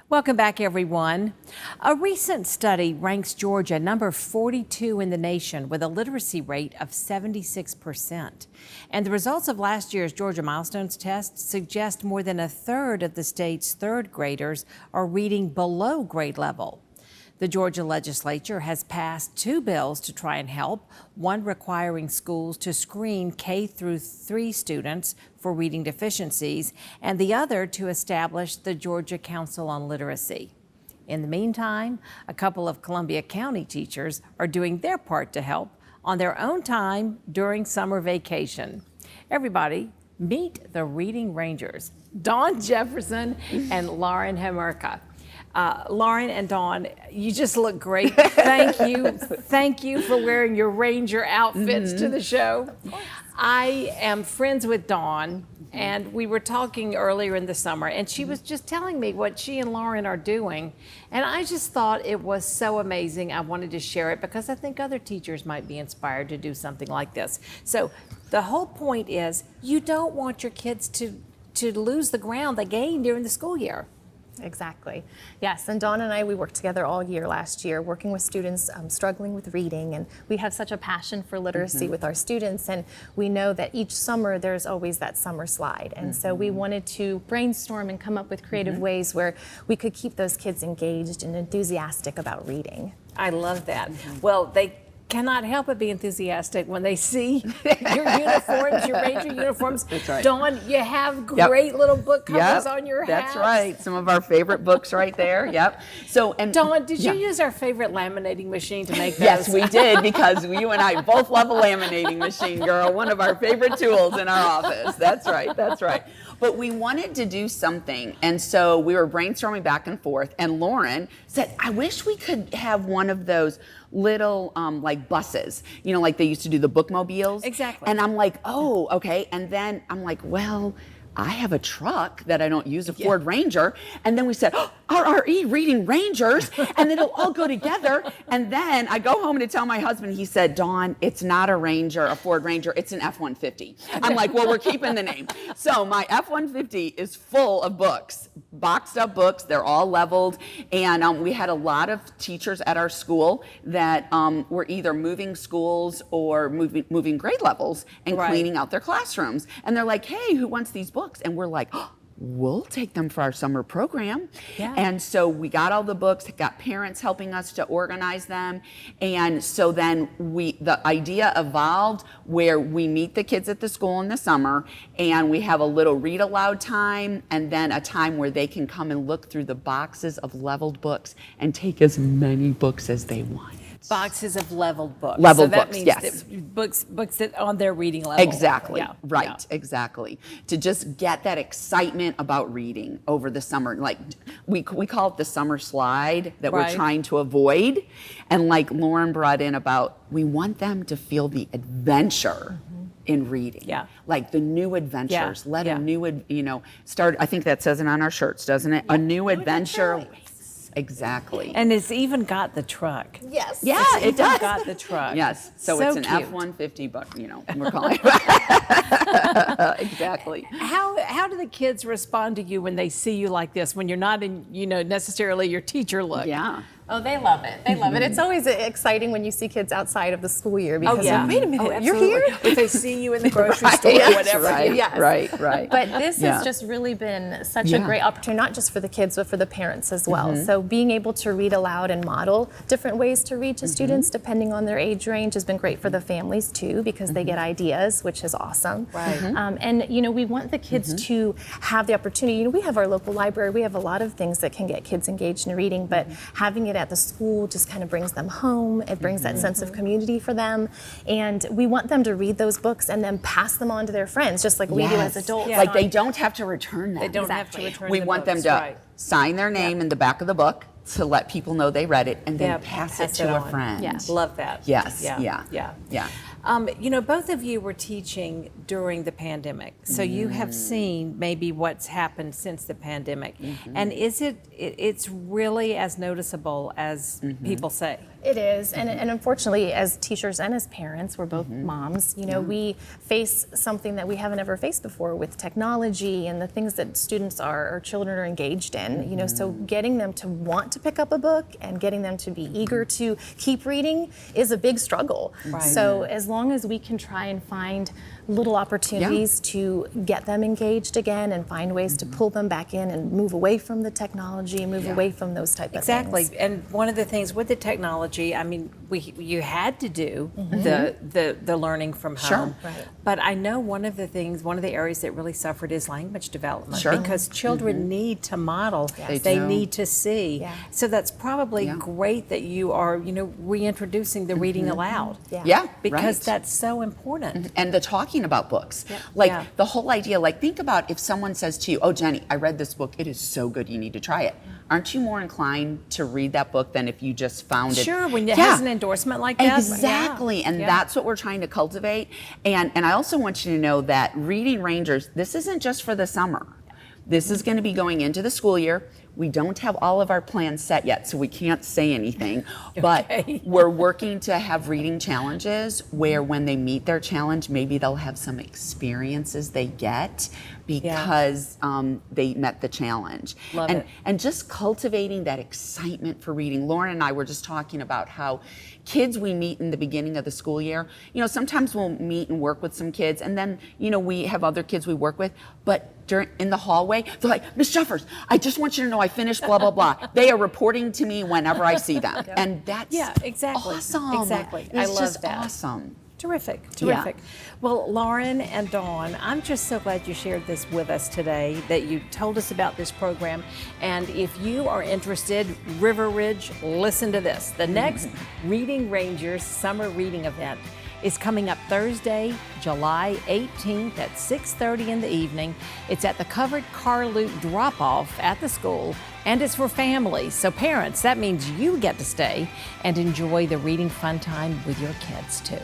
Welcome back, everyone. A recent study ranks Georgia number 42 in the nation with a literacy rate of 76%. And the results of last year's Georgia Milestones test suggest more than a third of the state's third graders are reading below grade level. The Georgia legislature has passed two bills to try and help, one requiring schools to screen K-3 students for reading deficiencies, and the other to establish the Georgia Council on Literacy. In the meantime, a couple of Columbia County teachers are doing their part to help on their own time during summer vacation. Everybody, meet the Reading Rangers, Dawn Jefferson and Lauren Hemerka. Lauren and Dawn, you just look great. Thank you. Thank you for wearing your Ranger outfits to the show. I am friends with Dawn, and we were talking earlier in the summer, and she was just telling me what she and Lauren are doing. And I just thought it was so amazing. I wanted to share it because I think other teachers might be inspired to do something like this. So the whole point is you don't want your kids to lose the ground they gained during the school year. Exactly. Yes, and Dawn and I, we worked together all year last year, working with students struggling with reading, and we have such a passion for literacy with our students, and we know that each summer there's always that summer slide, and so we wanted to brainstorm and come up with creative ways where we could keep those kids engaged and enthusiastic about reading. I love that. Well, they cannot help but be enthusiastic when they see your uniforms, your Ranger uniforms. That's right. Dawn, you have great little book covers on your house. That's right. Some of our favorite books right there. Yep. So, and Dawn, did you use our favorite laminating machine to make those? Yes, we did, because you and I both love a laminating machine, girl. One of our favorite tools in our office. That's right. That's right. But we wanted to do something, and so we were brainstorming back and forth, and Lauren said, I wish we could have one of those little like buses, you know, like they used to do the bookmobiles. Exactly. And I'm like, oh, okay. And then I'm like, well, I have a truck that I don't use, a Ford Ranger. And then we said, oh, RRE Reading Rangers, and it'll all go together. And then I go home to tell my husband, he said, Dawn, it's not a Ranger, a Ford Ranger, it's an F-150. I'm like, well, we're keeping the name. So my F-150 is full of books, boxed up books, they're all leveled. And we had a lot of teachers at our school that were either moving schools or moving grade levels and cleaning out their classrooms. And they're like, hey, who wants these books? And we're like, oh, we'll take them for our summer program. Yeah. And so we got all the books, got parents helping us to organize them. And so then the idea evolved where we meet the kids at the school in the summer, and we have a little read aloud time, and then a time where they can come and look through the boxes of leveled books and take as many books as they want. Boxes of leveled books. Leveled so that books, means yes. that books that on their reading level. Exactly. Yeah. Right. Yeah. Exactly. To just get that excitement about reading over the summer. Like we call it the summer slide that we're trying to avoid. And like Lauren brought in about, we want them to feel the adventure in reading. Yeah. Like the new adventures. Yeah. Let a new, start. I think that says it on our shirts, doesn't it? A new adventure. Exactly. And it's even got the truck. Yes. Yeah, It's it does. got the truck. Yes. So it's an cute. F-150, but we're calling it. Exactly. How do the kids respond to you when they see you like this, when you're not in, necessarily your teacher look? Yeah. Oh, they love it. They love it. It's always exciting when you see kids outside of the school year because yeah. wait a minute, you're Absolutely. here? If they see you in the grocery store or whatever. Right, Yes. right. But this has just really been such a great opportunity, not just for the kids, but for the parents as well. So being able to read aloud and model different ways to read to students depending on their age range has been great for the families too, because they get ideas, which is awesome. Right. And we want the kids to have the opportunity. We have our local library. We have a lot of things that can get kids engaged in reading, but having it at the school just kind of brings them home. It brings that sense of community for them. And we want them to read those books and then pass them on to their friends, just like we do as adults. Like they don't have to return them. They don't have to return We the want them books, to right. sign their name in the back of the book to let people know they read it, and then pass it to a on. friend. Yeah. Love that. Yes. Yeah. Both of you were teaching during the pandemic, so you have seen maybe what's happened since the pandemic. And it's really as noticeable as people say? It is, and unfortunately, as teachers and as parents, we're both moms, you know, we face something that we haven't ever faced before with technology and the things that students or children are engaged in, you know, so getting them to want to pick up a book and getting them to be eager to keep reading is a big struggle. Right. So as long as we can try and find little opportunities to get them engaged again and find ways to pull them back in and move away from the technology, move away from those type of things. And one of the things with the technology, I mean, you had to do the learning from home. Sure. Right. But I know one of the areas that really suffered is language development. Sure. Because children need to model, Yes. they do. need to see. Yeah. So that's probably great that you are, you know, reintroducing the reading aloud. Yeah, Because right. that's so important. And the talking about books. Like Yeah. the whole idea, like think about if someone says to you, oh, Jenny, I read this book. It is so good. You need to try it. Aren't you more inclined to read that book than if you just found it? Sure, when it has an endorsement like that. Exactly. And that's what we're trying to cultivate. And I also want you to know that Reading Rangers, this isn't just for the summer. This is going to be going into the school year. We don't have all of our plans set yet, so we can't say anything. But we're working to have reading challenges where when they meet their challenge, maybe they'll have some experiences they get because they met the challenge. Love it. And just cultivating that excitement for reading. Lauren and I were just talking about how kids we meet in the beginning of the school year, you know, sometimes we'll meet and work with some kids, and then, you know, we have other kids we work with, but in the hallway, they're like, Miss Jeffers, I just want you to know I finished blah, blah, blah. They are reporting to me whenever I see them. And that's awesome. Exactly. It's I love just that. awesome. Terrific. Yeah. Well, Lauren and Dawn, I'm just so glad you shared this with us today, that you told us about this program. And if you are interested, River Ridge, listen to this. The next Reading Rangers summer reading event is coming up Thursday, July 18th at 6:30 in the evening. It's at the covered car loop drop-off at the school, and it's for families. So parents, that means you get to stay and enjoy the reading fun time with your kids too.